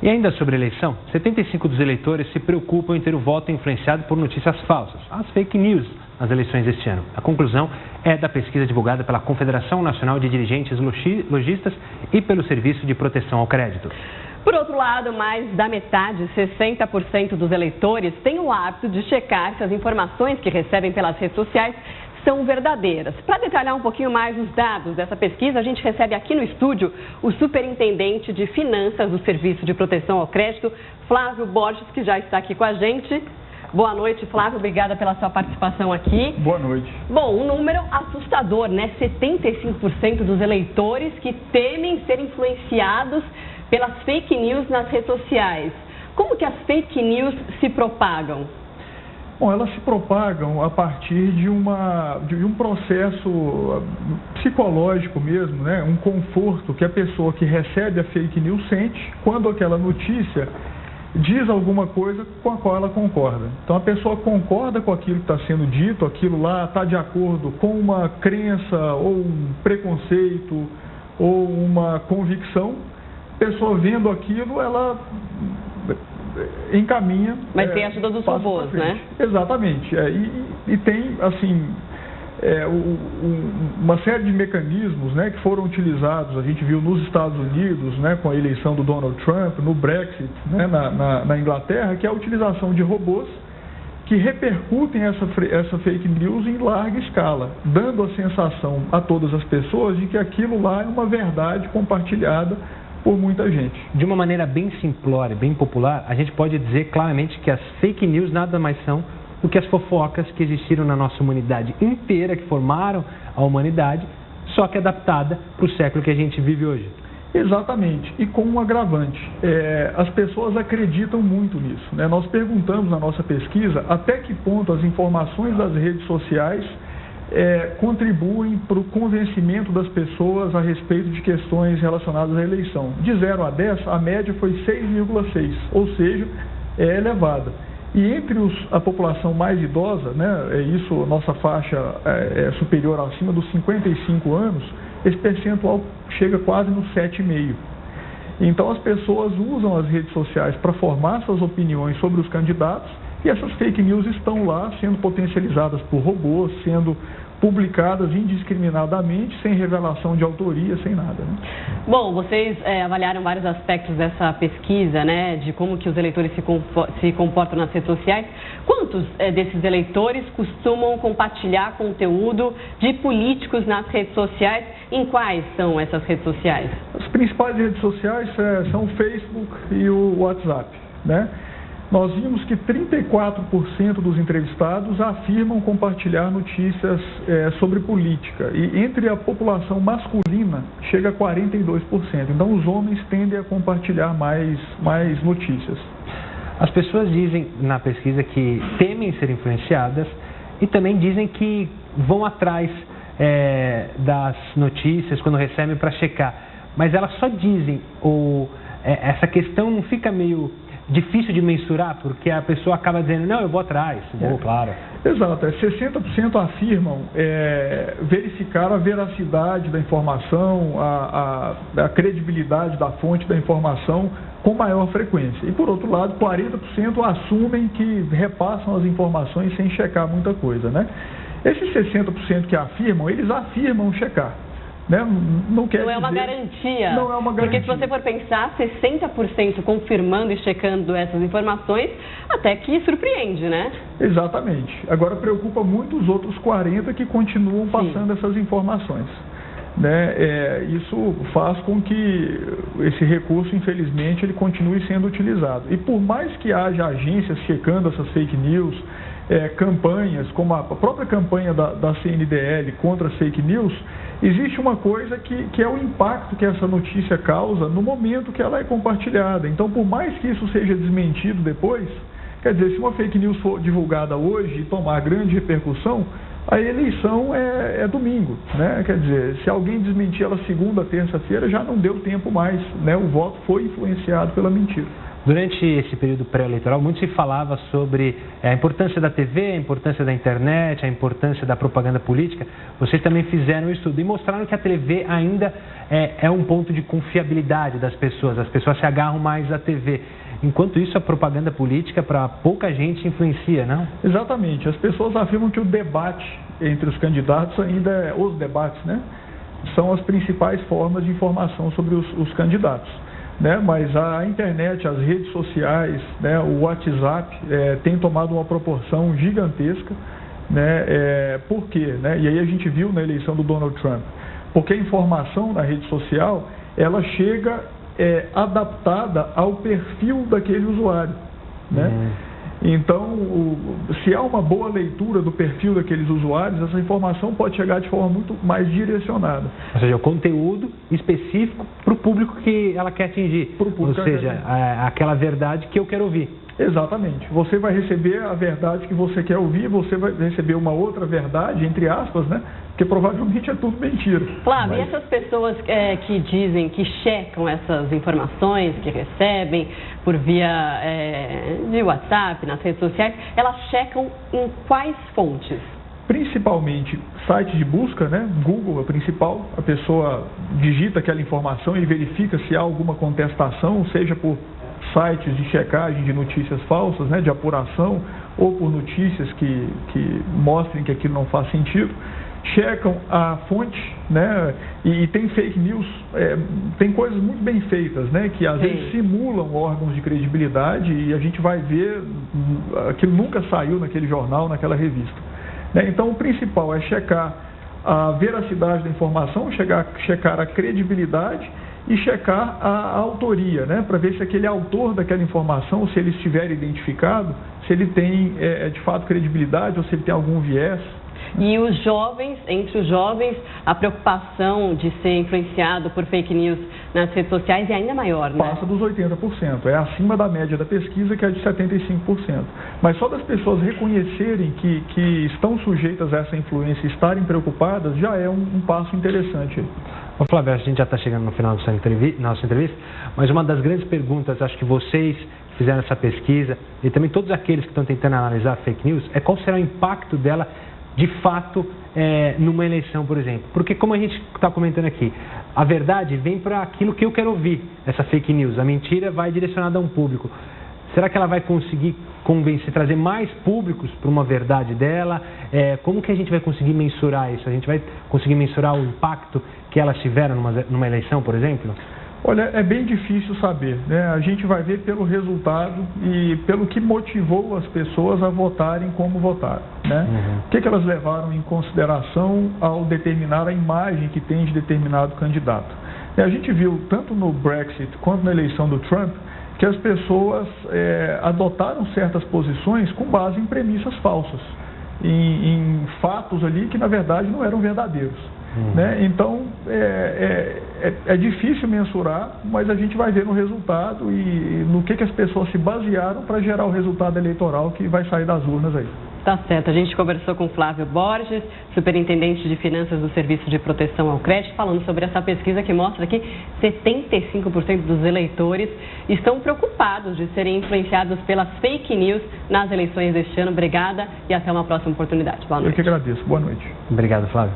E ainda sobre eleição, 75% dos eleitores se preocupam em ter o voto influenciado por notícias falsas, as fake news, nas eleições deste ano. A conclusão é da pesquisa divulgada pela Confederação Nacional de Dirigentes Lojistas e pelo Serviço de Proteção ao Crédito. Por outro lado, mais da metade, 60% dos eleitores têm o hábito de checar se as informações que recebem pelas redes sociais são verdadeiras. Para detalhar um pouquinho mais os dados dessa pesquisa, a gente recebe aqui no estúdio o superintendente de finanças do Serviço de Proteção ao Crédito, Flávio Borges, que já está aqui com a gente. Boa noite, Flávio. Obrigada pela sua participação aqui. Boa noite. Bom, um número assustador, né? 75% dos eleitores que temem ser influenciados pelas fake news nas redes sociais. Como que as fake news se propagam? Bom, elas se propagam a partir de um processo psicológico mesmo, né? Um conforto que a pessoa que recebe a fake news sente quando aquela notícia diz alguma coisa com a qual ela concorda. Então a pessoa concorda com aquilo que está sendo dito, aquilo lá está de acordo com uma crença ou um preconceito ou uma convicção. A pessoa vendo aquilo, ela encaminha. Mas tem a ajuda dos robôs, né? Exatamente. E tem, assim, uma série de mecanismos, né, que foram utilizados, a gente viu nos Estados Unidos, né, com a eleição do Donald Trump, no Brexit, né, na Inglaterra, que é a utilização de robôs que repercutem essa fake news em larga escala, dando a sensação a todas as pessoas de que aquilo lá é uma verdade compartilhada por muita gente. De uma maneira bem simplória, bem popular, a gente pode dizer claramente que as fake news nada mais são do que as fofocas que existiram na nossa humanidade inteira, que formaram a humanidade, só que adaptada para o século que a gente vive hoje. Exatamente, e com um agravante. As pessoas acreditam muito nisso, né? Nós perguntamos na nossa pesquisa até que ponto as informações das redes sociais contribuem para o convencimento das pessoas a respeito de questões relacionadas à eleição. De 0 a 10, a média foi 6,6, ou seja, é elevada. E entre a população mais idosa, né, nossa faixa é superior acima dos 55 anos, esse percentual chega quase no 7,5. Então as pessoas usam as redes sociais para formar suas opiniões sobre os candidatos e essas fake news estão lá sendo potencializadas por robôs, sendo publicadas indiscriminadamente, sem revelação de autoria, sem nada, né? Bom, vocês avaliaram vários aspectos dessa pesquisa, né, de como que os eleitores se comportam nas redes sociais. Quantos desses eleitores costumam compartilhar conteúdo de políticos nas redes sociais? Em quais são essas redes sociais? As principais redes sociais são o Facebook e o WhatsApp, né? Nós vimos que 34% dos entrevistados afirmam compartilhar notícias sobre política. E entre a população masculina, chega a 42%. Então, os homens tendem a compartilhar mais notícias. As pessoas dizem na pesquisa que temem ser influenciadas e também dizem que vão atrás das notícias quando recebem para checar. Mas elas só dizem, essa questão não fica meio difícil de mensurar, porque a pessoa acaba dizendo, não, eu vou atrás, claro. Exato, 60% afirmam verificar a veracidade da informação, a credibilidade da fonte da informação com maior frequência. E, por outro lado, 40% assumem que repassam as informações sem checar muita coisa, né? Esses 60% que afirmam, eles afirmam checar. Né? Não é uma garantia. Não é uma garantia. Porque se você for pensar, 60% confirmando e checando essas informações, até que surpreende, né? Exatamente. Agora preocupa muito os outros 40% que continuam passando essas informações. Né? Isso faz com que esse recurso, infelizmente, ele continue sendo utilizado. E por mais que haja agências checando essas fake news, campanhas, como a própria campanha da CNDL contra as fake news, existe uma coisa que é o impacto que essa notícia causa no momento que ela é compartilhada. Então, por mais que isso seja desmentido depois, quer dizer, se uma fake news for divulgada hoje e tomar grande repercussão, a eleição é domingo, né? Quer dizer, se alguém desmentir ela segunda, terça-feira, já não deu tempo mais, né? O voto foi influenciado pela mentira. Durante esse período pré-eleitoral, muito se falava sobre a importância da TV, a importância da internet, a importância da propaganda política. Vocês também fizeram um estudo e mostraram que a TV ainda é um ponto de confiabilidade das pessoas. As pessoas se agarram mais à TV. Enquanto isso, a propaganda política, para pouca gente, influencia, não? Exatamente. As pessoas afirmam que o debate entre os candidatos ainda os debates, né, são as principais formas de informação sobre os candidatos. Né? Mas a internet, as redes sociais, né, o WhatsApp tem tomado uma proporção gigantesca. Né? Por quê? Né? E aí a gente viu na eleição do Donald Trump. Porque a informação na rede social, ela chega adaptada ao perfil daquele usuário. Né? Então, se há uma boa leitura do perfil daqueles usuários, essa informação pode chegar de forma muito mais direcionada. Ou seja, o conteúdo específico para o público que ela quer atingir. Ou seja, aquela verdade que eu quero ouvir. Exatamente. Você vai receber a verdade que você quer ouvir, você vai receber uma outra verdade, entre aspas, né? Porque provavelmente é tudo mentira. Flávio, e essas pessoas que dizem, que checam essas informações que recebem por via de WhatsApp, nas redes sociais, elas checam em quais fontes? Principalmente sites de busca, né? Google é o principal. A pessoa digita aquela informação e verifica se há alguma contestação, seja por sites de checagem de notícias falsas, né, de apuração, ou por notícias que mostrem que aquilo não faz sentido. Checam a fonte, né, e tem fake news, tem coisas muito bem feitas, né, que às vezes simulam órgãos de credibilidade e a gente vai ver aquilo nunca saiu naquele jornal, naquela revista. Né? Então o principal é checar a veracidade da informação, checar a credibilidade e checar a autoria, né, para ver se aquele autor daquela informação, se ele estiver identificado, se ele tem de fato credibilidade ou se ele tem algum viés. E os jovens, entre os jovens, a preocupação de ser influenciado por fake news nas redes sociais é ainda maior, né? Passa dos 80%, é acima da média da pesquisa, que é de 75%. Mas só das pessoas reconhecerem que estão sujeitas a essa influência e estarem preocupadas, já é um passo interessante. Ô Flávio, a gente já está chegando no final da nossa entrevista, mas uma das grandes perguntas, acho que vocês fizeram essa pesquisa, e também todos aqueles que estão tentando analisar a fake news, é qual será o impacto dela de fato numa eleição, por exemplo. Porque como a gente está comentando aqui, a verdade vem para aquilo que eu quero ouvir, essa fake news. A mentira vai direcionada a um público. Será que ela vai conseguir convencer, trazer mais públicos para uma verdade dela? Como que a gente vai conseguir mensurar isso? A gente vai conseguir mensurar o impacto que elas tiveram numa eleição, por exemplo? Olha, é bem difícil saber, né? A gente vai ver pelo resultado e pelo que motivou as pessoas a votarem como votaram, né? O que elas levaram em consideração ao determinar a imagem que tem de determinado candidato. A gente viu, tanto no Brexit quanto na eleição do Trump, que as pessoas adotaram certas posições com base em premissas falsas, em fatos ali que na verdade não eram verdadeiros. Né? Então, é difícil mensurar, mas a gente vai ver no resultado e no que as pessoas se basearam para gerar o resultado eleitoral que vai sair das urnas aí. Tá certo. A gente conversou com Flávio Borges, superintendente de finanças do Serviço de Proteção ao Crédito, falando sobre essa pesquisa que mostra que 75% dos eleitores estão preocupados de serem influenciados pelas fake news nas eleições deste ano. Obrigada e até uma próxima oportunidade. Boa noite. Eu que agradeço. Boa noite. Obrigado, Flávio.